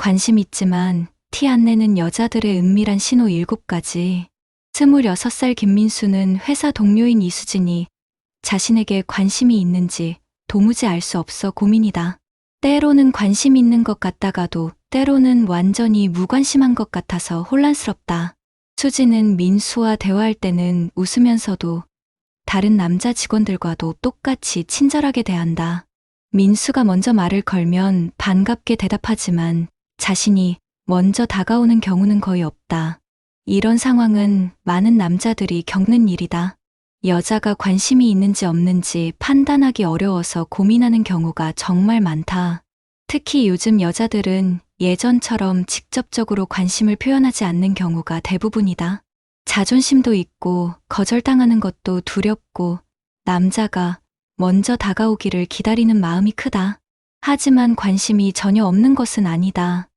관심 있지만 티 안 내는 여자들의 은밀한 신호 7가지. 26살 김민수는 회사 동료인 이수진이 자신에게 관심이 있는지 도무지 알 수 없어 고민이다. 때로는 관심 있는 것 같다가도 때로는 완전히 무관심한 것 같아서 혼란스럽다. 수진은 민수와 대화할 때는 웃으면서도 다른 남자 직원들과도 똑같이 친절하게 대한다. 민수가 먼저 말을 걸면 반갑게 대답하지만 자신이 먼저 다가오는 경우는 거의 없다. 이런 상황은 많은 남자들이 겪는 일이다. 여자가 관심이 있는지 없는지 판단하기 어려워서 고민하는 경우가 정말 많다. 특히 요즘 여자들은 예전처럼 직접적으로 관심을 표현하지 않는 경우가 대부분이다. 자존심도 있고 거절당하는 것도 두렵고 남자가 먼저 다가오기를 기다리는 마음이 크다. 하지만 관심이 전혀 없는 것은 아니다.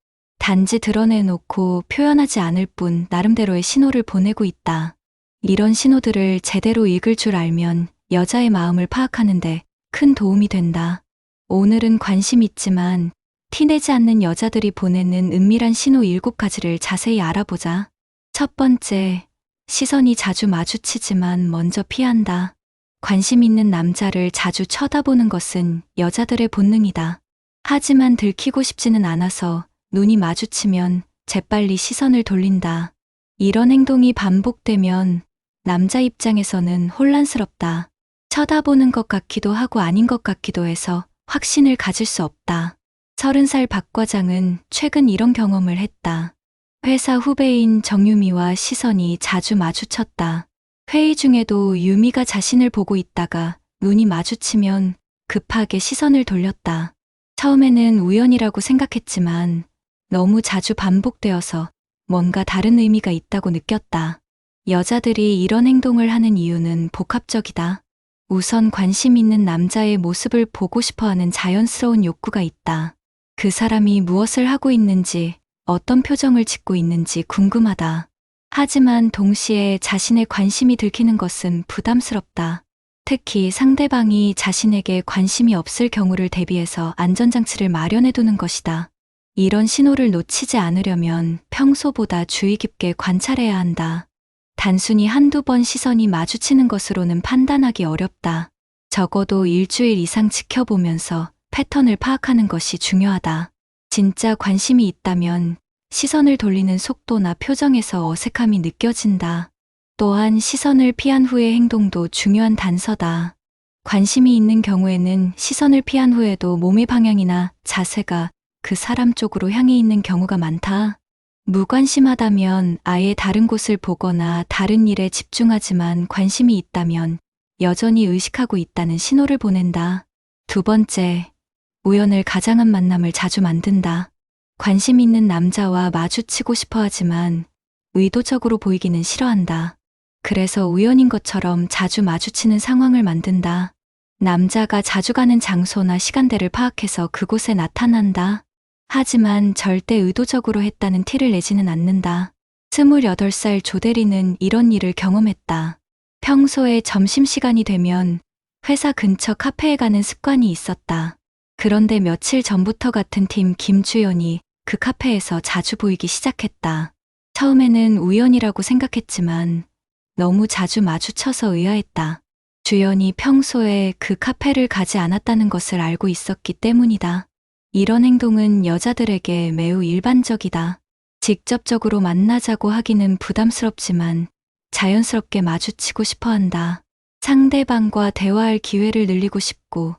단지 드러내놓고 표현하지 않을 뿐 나름대로의 신호를 보내고 있다. 이런 신호들을 제대로 읽을 줄 알면 여자의 마음을 파악하는데 큰 도움이 된다. 오늘은 관심 있지만 티내지 않는 여자들이 보내는 은밀한 신호 7가지를 자세히 알아보자. 첫 번째, 시선이 자주 마주치지만 먼저 피한다. 관심 있는 남자를 자주 쳐다보는 것은 여자들의 본능이다. 하지만 들키고 싶지는 않아서 눈이 마주치면 재빨리 시선을 돌린다. 이런 행동이 반복되면 남자 입장에서는 혼란스럽다. 쳐다보는 것 같기도 하고 아닌 것 같기도 해서 확신을 가질 수 없다. 30살 박 과장은 최근 이런 경험을 했다. 회사 후배인 정유미와 시선이 자주 마주쳤다. 회의 중에도 유미가 자신을 보고 있다가 눈이 마주치면 급하게 시선을 돌렸다. 처음에는 우연이라고 생각했지만 너무 자주 반복되어서 뭔가 다른 의미가 있다고 느꼈다. 여자들이 이런 행동을 하는 이유는 복합적이다. 우선 관심 있는 남자의 모습을 보고 싶어하는 자연스러운 욕구가 있다. 그 사람이 무엇을 하고 있는지, 어떤 표정을 짓고 있는지 궁금하다. 하지만 동시에 자신의 관심이 들키는 것은 부담스럽다. 특히 상대방이 자신에게 관심이 없을 경우를 대비해서 안전장치를 마련해두는 것이다. 이런 신호를 놓치지 않으려면 평소보다 주의 깊게 관찰해야 한다. 단순히 한두 번 시선이 마주치는 것으로는 판단하기 어렵다. 적어도 일주일 이상 지켜보면서 패턴을 파악하는 것이 중요하다. 진짜 관심이 있다면 시선을 돌리는 속도나 표정에서 어색함이 느껴진다. 또한 시선을 피한 후의 행동도 중요한 단서다. 관심이 있는 경우에는 시선을 피한 후에도 몸의 방향이나 자세가 그 사람 쪽으로 향해 있는 경우가 많다. 무관심하다면 아예 다른 곳을 보거나 다른 일에 집중하지만 관심이 있다면 여전히 의식하고 있다는 신호를 보낸다. 두 번째, 우연을 가장한 만남을 자주 만든다. 관심 있는 남자와 마주치고 싶어 하지만 의도적으로 보이기는 싫어한다. 그래서 우연인 것처럼 자주 마주치는 상황을 만든다. 남자가 자주 가는 장소나 시간대를 파악해서 그곳에 나타난다. 하지만 절대 의도적으로 했다는 티를 내지는 않는다. 28살 조대리는 이런 일을 경험했다. 평소에 점심시간이 되면 회사 근처 카페에 가는 습관이 있었다. 그런데 며칠 전부터 같은 팀 김주연이 그 카페에서 자주 보이기 시작했다. 처음에는 우연이라고 생각했지만 너무 자주 마주쳐서 의아했다. 주연이 평소에 그 카페를 가지 않았다는 것을 알고 있었기 때문이다. 이런 행동은 여자들에게 매우 일반적이다. 직접적으로 만나자고 하기는 부담스럽지만 자연스럽게 마주치고 싶어 한다. 상대방과 대화할 기회를 늘리고 싶고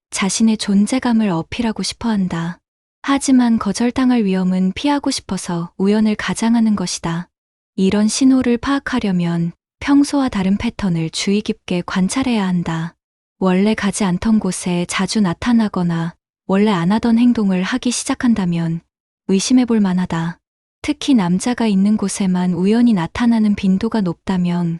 자신의 존재감을 어필하고 싶어 한다. 하지만 거절당할 위험은 피하고 싶어서 우연을 가장하는 것이다. 이런 신호를 파악하려면 평소와 다른 패턴을 주의 깊게 관찰해야 한다. 원래 가지 않던 곳에 자주 나타나거나 원래 안 하던 행동을 하기 시작한다면 의심해 볼 만하다. 특히 남자가 있는 곳에만 우연히 나타나는 빈도가 높다면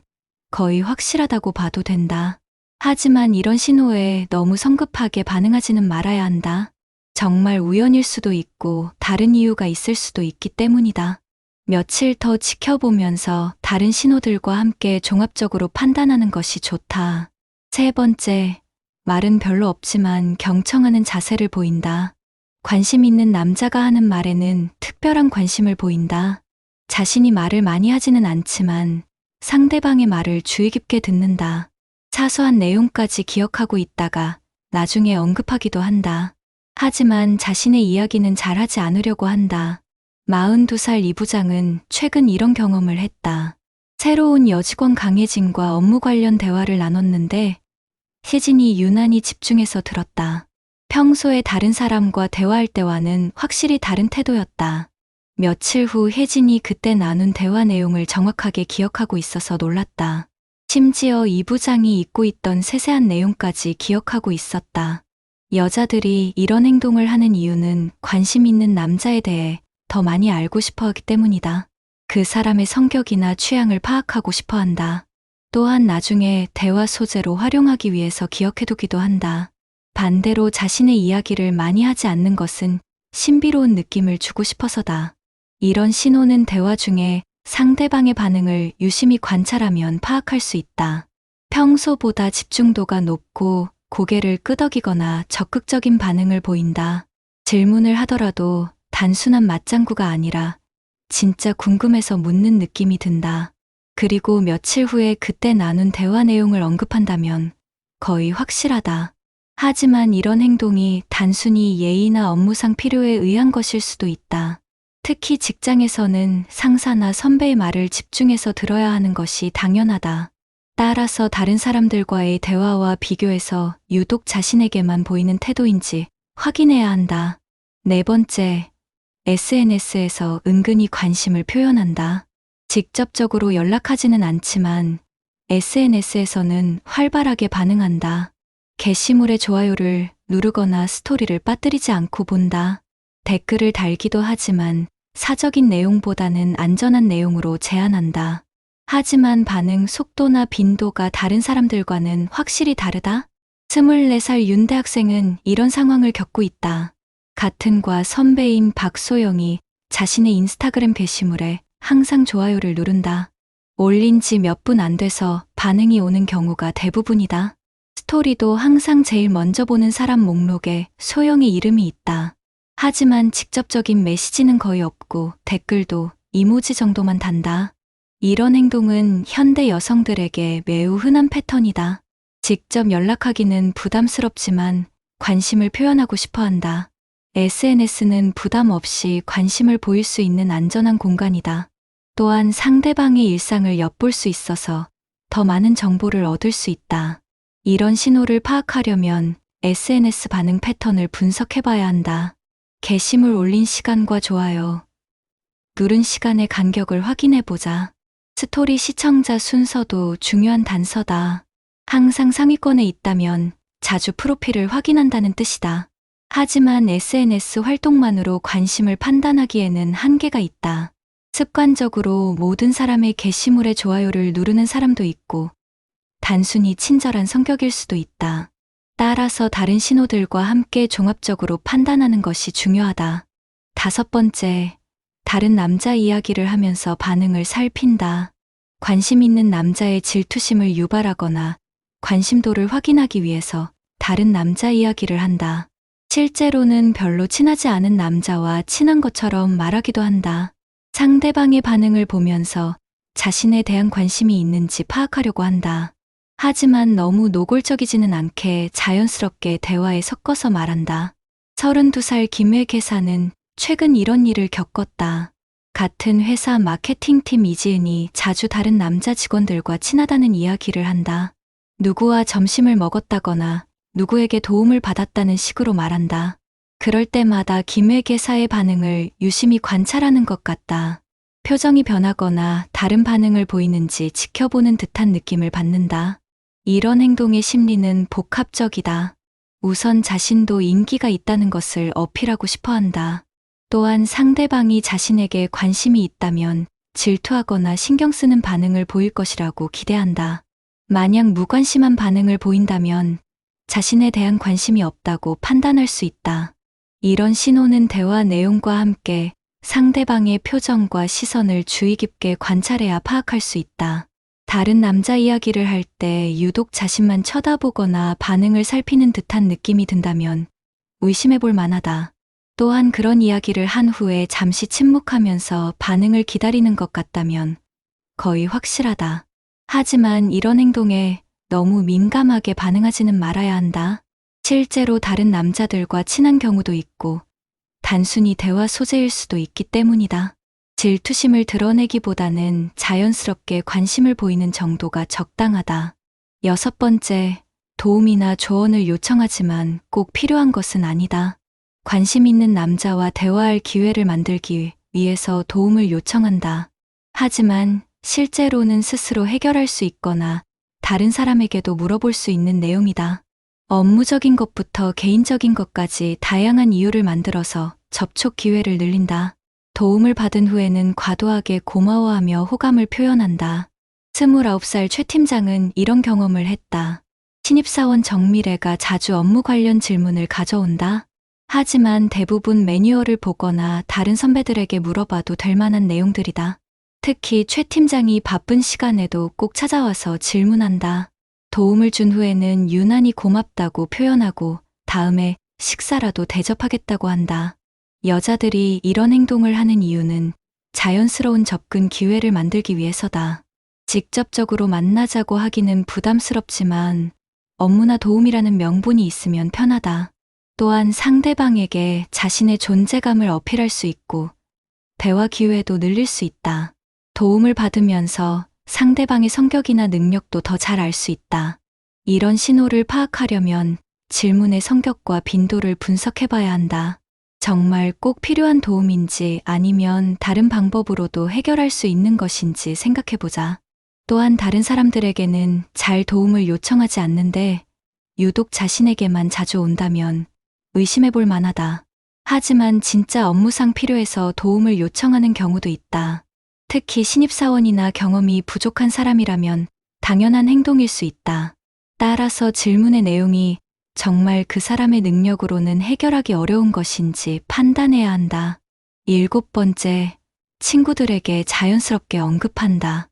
거의 확실하다고 봐도 된다. 하지만 이런 신호에 너무 성급하게 반응하지는 말아야 한다. 정말 우연일 수도 있고 다른 이유가 있을 수도 있기 때문이다. 며칠 더 지켜보면서 다른 신호들과 함께 종합적으로 판단하는 것이 좋다. 세 번째, 말은 별로 없지만 경청하는 자세를 보인다. 관심 있는 남자가 하는 말에는 특별한 관심을 보인다. 자신이 말을 많이 하지는 않지만 상대방의 말을 주의 깊게 듣는다. 사소한 내용까지 기억하고 있다가 나중에 언급하기도 한다. 하지만 자신의 이야기는 잘하지 않으려고 한다. 42살 이 부장은 최근 이런 경험을 했다. 새로운 여직원 강혜진과 업무 관련 대화를 나눴는데 혜진이 유난히 집중해서 들었다. 평소에 다른 사람과 대화할 때와는 확실히 다른 태도였다. 며칠 후 혜진이 그때 나눈 대화 내용을 정확하게 기억하고 있어서 놀랐다. 심지어 이 부장이 잊고 있던 세세한 내용까지 기억하고 있었다. 여자들이 이런 행동을 하는 이유는 관심 있는 남자에 대해 더 많이 알고 싶어 하기 때문이다. 그 사람의 성격이나 취향을 파악하고 싶어 한다. 또한 나중에 대화 소재로 활용하기 위해서 기억해두기도 한다. 반대로 자신의 이야기를 많이 하지 않는 것은 신비로운 느낌을 주고 싶어서다. 이런 신호는 대화 중에 상대방의 반응을 유심히 관찰하면 파악할 수 있다. 평소보다 집중도가 높고 고개를 끄덕이거나 적극적인 반응을 보인다. 질문을 하더라도 단순한 맞장구가 아니라 진짜 궁금해서 묻는 느낌이 든다. 그리고 며칠 후에 그때 나눈 대화 내용을 언급한다면 거의 확실하다. 하지만 이런 행동이 단순히 예의나 업무상 필요에 의한 것일 수도 있다. 특히 직장에서는 상사나 선배의 말을 집중해서 들어야 하는 것이 당연하다. 따라서 다른 사람들과의 대화와 비교해서 유독 자신에게만 보이는 태도인지 확인해야 한다. 네 번째, SNS에서 은근히 관심을 표현한다. 직접적으로 연락하지는 않지만 SNS에서는 활발하게 반응한다. 게시물의 좋아요를 누르거나 스토리를 빠뜨리지 않고 본다. 댓글을 달기도 하지만 사적인 내용보다는 안전한 내용으로 제한한다. 하지만 반응 속도나 빈도가 다른 사람들과는 확실히 다르다. 24살 윤 대학생은 이런 상황을 겪고 있다. 같은 과 선배인 박소영이 자신의 인스타그램 게시물에 항상 좋아요를 누른다. 올린 지 몇 분 안 돼서 반응이 오는 경우가 대부분이다. 스토리도 항상 제일 먼저 보는 사람 목록에 소영의 이름이 있다. 하지만 직접적인 메시지는 거의 없고 댓글도 이모지 정도만 단다. 이런 행동은 현대 여성들에게 매우 흔한 패턴이다. 직접 연락하기는 부담스럽지만 관심을 표현하고 싶어 한다. SNS는 부담 없이 관심을 보일 수 있는 안전한 공간이다. 또한 상대방의 일상을 엿볼 수 있어서 더 많은 정보를 얻을 수 있다. 이런 신호를 파악하려면 SNS 반응 패턴을 분석해봐야 한다. 게시물 올린 시간과 좋아요, 누른 시간의 간격을 확인해보자. 스토리 시청자 순서도 중요한 단서다. 항상 상위권에 있다면 자주 프로필을 확인한다는 뜻이다. 하지만 SNS 활동만으로 관심을 판단하기에는 한계가 있다. 습관적으로 모든 사람의 게시물에 좋아요를 누르는 사람도 있고 단순히 친절한 성격일 수도 있다. 따라서 다른 신호들과 함께 종합적으로 판단하는 것이 중요하다. 5번째, 다른 남자 이야기를 하면서 반응을 살핀다. 관심 있는 남자의 질투심을 유발하거나 관심도를 확인하기 위해서 다른 남자 이야기를 한다. 실제로는 별로 친하지 않은 남자와 친한 것처럼 말하기도 한다. 상대방의 반응을 보면서 자신에 대한 관심이 있는지 파악하려고 한다. 하지만 너무 노골적이지는 않게 자연스럽게 대화에 섞어서 말한다. 32살 김외계사는 최근 이런 일을 겪었다. 같은 회사 마케팅팀 이지은이 자주 다른 남자 직원들과 친하다는 이야기를 한다. 누구와 점심을 먹었다거나 누구에게 도움을 받았다는 식으로 말한다. 그럴 때마다 김외계사의 반응을 유심히 관찰하는 것 같다. 표정이 변하거나 다른 반응을 보이는지 지켜보는 듯한 느낌을 받는다. 이런 행동의 심리는 복합적이다. 우선 자신도 인기가 있다는 것을 어필하고 싶어 한다. 또한 상대방이 자신에게 관심이 있다면 질투하거나 신경 쓰는 반응을 보일 것이라고 기대한다. 만약 무관심한 반응을 보인다면 자신에 대한 관심이 없다고 판단할 수 있다. 이런 신호는 대화 내용과 함께 상대방의 표정과 시선을 주의 깊게 관찰해야 파악할 수 있다. 다른 남자 이야기를 할 때 유독 자신만 쳐다보거나 반응을 살피는 듯한 느낌이 든다면 의심해 볼 만하다. 또한 그런 이야기를 한 후에 잠시 침묵하면서 반응을 기다리는 것 같다면 거의 확실하다. 하지만 이런 행동에 너무 민감하게 반응하지는 말아야 한다. 실제로 다른 남자들과 친한 경우도 있고 단순히 대화 소재일 수도 있기 때문이다. 질투심을 드러내기보다는 자연스럽게 관심을 보이는 정도가 적당하다. 6번째, 도움이나 조언을 요청하지만 꼭 필요한 것은 아니다. 관심 있는 남자와 대화할 기회를 만들기 위해서 도움을 요청한다. 하지만 실제로는 스스로 해결할 수 있거나 다른 사람에게도 물어볼 수 있는 내용이다. 업무적인 것부터 개인적인 것까지 다양한 이유를 만들어서 접촉 기회를 늘린다. 도움을 받은 후에는 과도하게 고마워하며 호감을 표현한다. 29살 최 팀장은 이런 경험을 했다. 신입사원 정미래가 자주 업무 관련 질문을 가져온다. 하지만 대부분 매뉴얼을 보거나 다른 선배들에게 물어봐도 될 만한 내용들이다. 특히 최 팀장이 바쁜 시간에도 꼭 찾아와서 질문한다. 도움을 준 후에는 유난히 고맙다고 표현하고 다음에 식사라도 대접하겠다고 한다. 여자들이 이런 행동을 하는 이유는 자연스러운 접근 기회를 만들기 위해서다. 직접적으로 만나자고 하기는 부담스럽지만 업무나 도움이라는 명분이 있으면 편하다. 또한 상대방에게 자신의 존재감을 어필할 수 있고 대화 기회도 늘릴 수 있다. 도움을 받으면서 상대방의 성격이나 능력도 더 잘 알 수 있다. 이런 신호를 파악하려면 질문의 성격과 빈도를 분석해봐야 한다. 정말 꼭 필요한 도움인지 아니면 다른 방법으로도 해결할 수 있는 것인지 생각해보자. 또한 다른 사람들에게는 잘 도움을 요청하지 않는데 유독 자신에게만 자주 온다면 의심해볼 만하다. 하지만 진짜 업무상 필요해서 도움을 요청하는 경우도 있다. 특히 신입사원이나 경험이 부족한 사람이라면 당연한 행동일 수 있다. 따라서 질문의 내용이 정말 그 사람의 능력으로는 해결하기 어려운 것인지 판단해야 한다. 7번째, 친구들에게 자연스럽게 언급한다.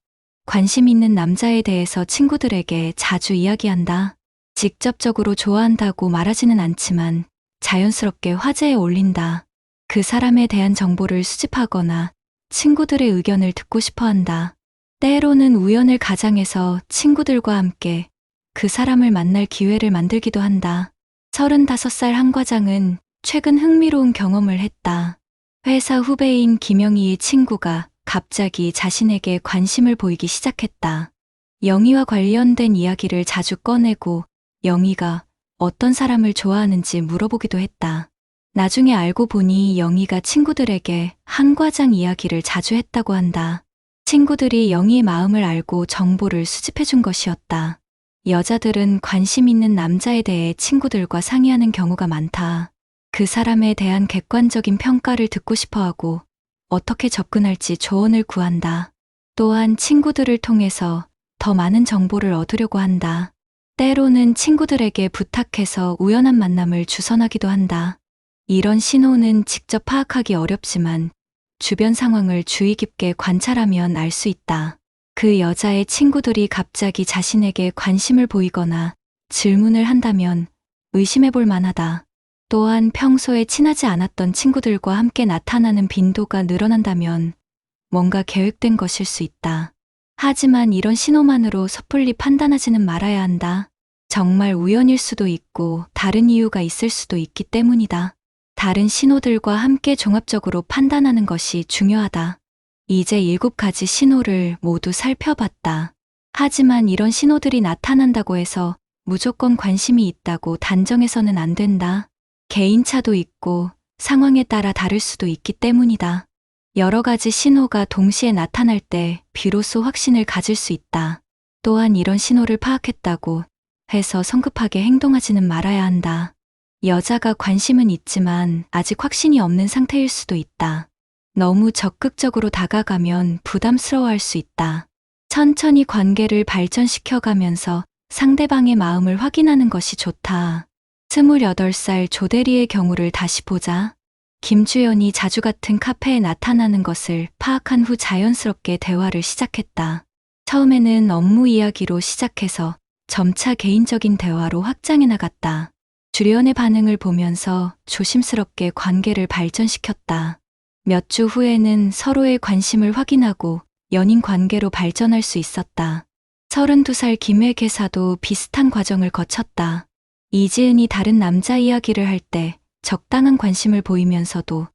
관심 있는 남자에 대해서 친구들에게 자주 이야기한다. 직접적으로 좋아한다고 말하지는 않지만 자연스럽게 화제에 올린다. 그 사람에 대한 정보를 수집하거나 친구들의 의견을 듣고 싶어 한다. 때로는 우연을 가장해서 친구들과 함께 그 사람을 만날 기회를 만들기도 한다. 35살 한 과장은 최근 흥미로운 경험을 했다. 회사 후배인 김영희의 친구가 갑자기 자신에게 관심을 보이기 시작했다. 영희와 관련된 이야기를 자주 꺼내고 영희가 어떤 사람을 좋아하는지 물어보기도 했다. 나중에 알고 보니 영희가 친구들에게 한 과장 이야기를 자주 했다고 한다. 친구들이 영희의 마음을 알고 정보를 수집해준 것이었다. 여자들은 관심 있는 남자에 대해 친구들과 상의하는 경우가 많다. 그 사람에 대한 객관적인 평가를 듣고 싶어하고 어떻게 접근할지 조언을 구한다. 또한 친구들을 통해서 더 많은 정보를 얻으려고 한다. 때로는 친구들에게 부탁해서 우연한 만남을 주선하기도 한다. 이런 신호는 직접 파악하기 어렵지만 주변 상황을 주의 깊게 관찰하면 알 수 있다. 그 여자의 친구들이 갑자기 자신에게 관심을 보이거나 질문을 한다면 의심해볼 만하다. 또한 평소에 친하지 않았던 친구들과 함께 나타나는 빈도가 늘어난다면 뭔가 계획된 것일 수 있다. 하지만 이런 신호만으로 섣불리 판단하지는 말아야 한다. 정말 우연일 수도 있고 다른 이유가 있을 수도 있기 때문이다. 다른 신호들과 함께 종합적으로 판단하는 것이 중요하다. 이제 7가지 신호를 모두 살펴봤다. 하지만 이런 신호들이 나타난다고 해서 무조건 관심이 있다고 단정해서는 안 된다. 개인차도 있고 상황에 따라 다를 수도 있기 때문이다. 여러 가지 신호가 동시에 나타날 때 비로소 확신을 가질 수 있다. 또한 이런 신호를 파악했다고 해서 성급하게 행동하지는 말아야 한다. 여자가 관심은 있지만 아직 확신이 없는 상태일 수도 있다. 너무 적극적으로 다가가면 부담스러워할 수 있다. 천천히 관계를 발전시켜가면서 상대방의 마음을 확인하는 것이 좋다. 28살 조대리의 경우를 다시 보자. 김주연이 자주 같은 카페에 나타나는 것을 파악한 후 자연스럽게 대화를 시작했다. 처음에는 업무 이야기로 시작해서 점차 개인적인 대화로 확장해 나갔다. 주변의 반응을 보면서 조심스럽게 관계를 발전시켰다. 몇 주 후에는 서로의 관심을 확인하고 연인 관계로 발전할 수 있었다. 32살 김혜계사도 비슷한 과정을 거쳤다. 이지은이 다른 남자 이야기를 할 때 적당한 관심을 보이면서도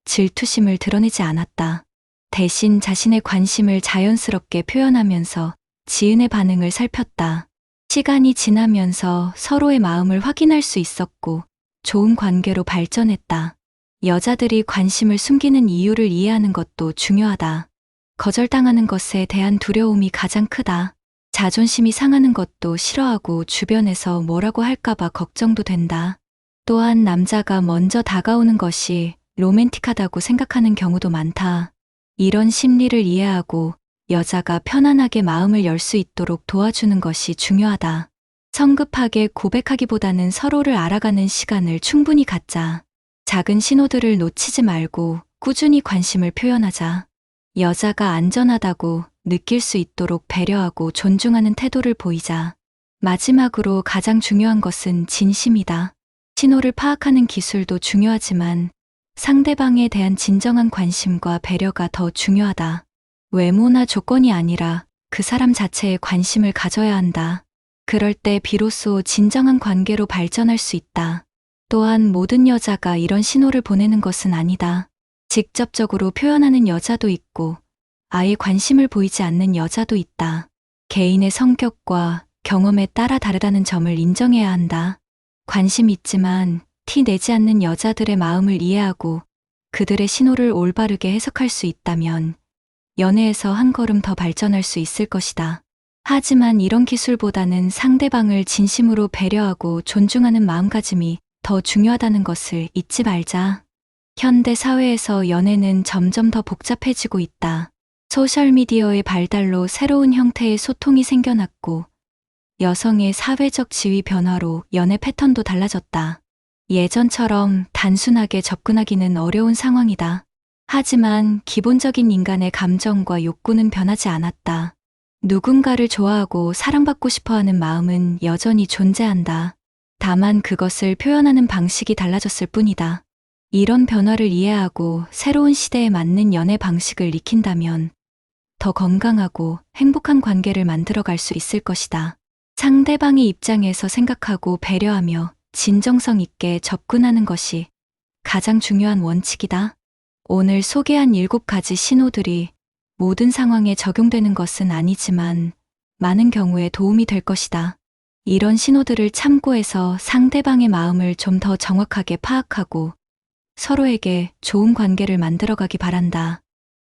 질투심을 드러내지 않았다. 대신 자신의 관심을 자연스럽게 표현하면서 지은의 반응을 살폈다. 시간이 지나면서 서로의 마음을 확인할 수 있었고 좋은 관계로 발전했다. 여자들이 관심을 숨기는 이유를 이해하는 것도 중요하다. 거절당하는 것에 대한 두려움이 가장 크다. 자존심이 상하는 것도 싫어하고 주변에서 뭐라고 할까봐 걱정도 된다. 또한 남자가 먼저 다가오는 것이 로맨틱하다고 생각하는 경우도 많다. 이런 심리를 이해하고 여자가 편안하게 마음을 열 수 있도록 도와주는 것이 중요하다. 성급하게 고백하기보다는 서로를 알아가는 시간을 충분히 갖자. 작은 신호들을 놓치지 말고 꾸준히 관심을 표현하자. 여자가 안전하다고 느낄 수 있도록 배려하고 존중하는 태도를 보이자. 마지막으로 가장 중요한 것은 진심이다. 신호를 파악하는 기술도 중요하지만 상대방에 대한 진정한 관심과 배려가 더 중요하다. 외모나 조건이 아니라 그 사람 자체에 관심을 가져야 한다. 그럴 때 비로소 진정한 관계로 발전할 수 있다. 또한 모든 여자가 이런 신호를 보내는 것은 아니다. 직접적으로 표현하는 여자도 있고 아예 관심을 보이지 않는 여자도 있다. 개인의 성격과 경험에 따라 다르다는 점을 인정해야 한다. 관심 있지만 티 내지 않는 여자들의 마음을 이해하고 그들의 신호를 올바르게 해석할 수 있다면 연애에서 한 걸음 더 발전할 수 있을 것이다. 하지만 이런 기술보다는 상대방을 진심으로 배려하고 존중하는 마음가짐이 더 중요하다는 것을 잊지 말자. 현대 사회에서 연애는 점점 더 복잡해지고 있다. 소셜미디어의 발달로 새로운 형태의 소통이 생겨났고 여성의 사회적 지위 변화로 연애 패턴도 달라졌다. 예전처럼 단순하게 접근하기는 어려운 상황이다. 하지만 기본적인 인간의 감정과 욕구는 변하지 않았다. 누군가를 좋아하고 사랑받고 싶어하는 마음은 여전히 존재한다. 다만 그것을 표현하는 방식이 달라졌을 뿐이다. 이런 변화를 이해하고 새로운 시대에 맞는 연애 방식을 익힌다면 더 건강하고 행복한 관계를 만들어갈 수 있을 것이다. 상대방의 입장에서 생각하고 배려하며 진정성 있게 접근하는 것이 가장 중요한 원칙이다. 오늘 소개한 7가지 신호들이 모든 상황에 적용되는 것은 아니지만 많은 경우에 도움이 될 것이다. 이런 신호들을 참고해서 상대방의 마음을 좀 더 정확하게 파악하고 서로에게 좋은 관계를 만들어가기 바란다.